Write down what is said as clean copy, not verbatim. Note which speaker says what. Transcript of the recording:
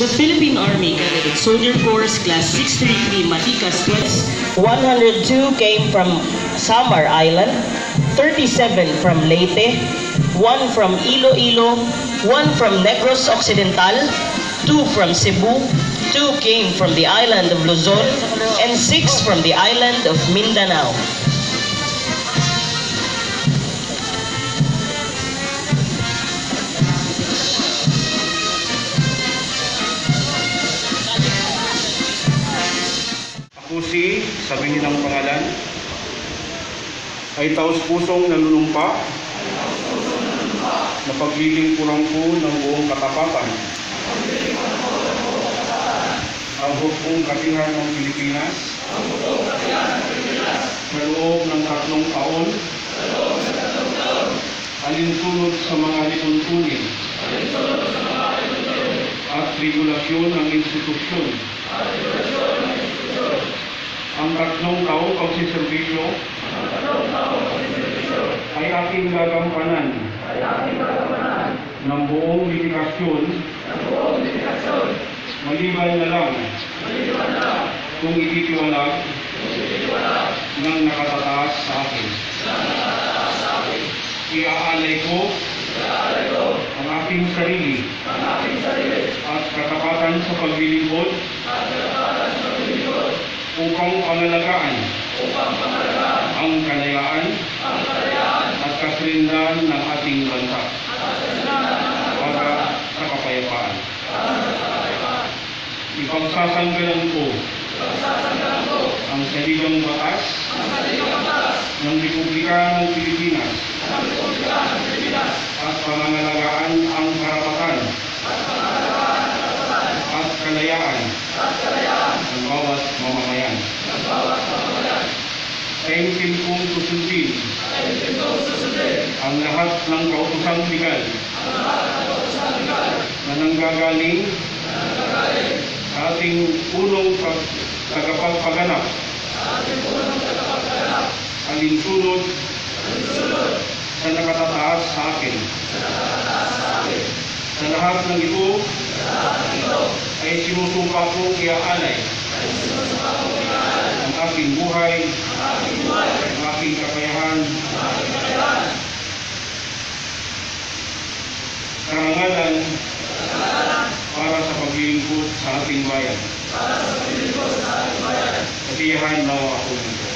Speaker 1: The Philippine Army Cadet Soldier Force Class 633 Matikas
Speaker 2: 102 came from Samar Island, 37 from Leyte, 1 from Iloilo, 1 from Negros Occidental, 2 from Cebu, 2 came from the island of Luzon, and 6 from the island of Mindanao.
Speaker 3: Ako sabi nilang pangalan, ay taos-pusong nanunumpa na paglilingkuran ko ng buong katapatan ang hukbong katihan ng Pilipinas sa loob ng 3 taon alinsunod sa mga lituntunin at regulasyon ng institusyon. Ang 3 taong pagsiservisyo ay aking gagampanan ng buong dedikasyon maliban na lang kung ititiwalag ng nakatataas sa akin. Iaalay ko ang aking sarili at katapatan sa paglilingkod upang pangalagaan ang kalayaan at kasarinlan ng ating bansa para sa kapayapaan. Ipagsasanggalan ko ang saligang batas ng Republika ng Pilipinas at pangangalagaan ang karapatan at kalayaan ng bawat mamamayan. Taimtim kong susundin ang lahat ng kautosang legal na nanggagaling sa ating unong tagapagpaganap alinsunod sa nakatataas sa akin. Sa lahat ng ito ay sinusumpa kong iaalay ang aking buhay, ang aking kakayahan, karangalan para sa paglilingkod sa ating bayan. Kasiyahan nawa ako nito.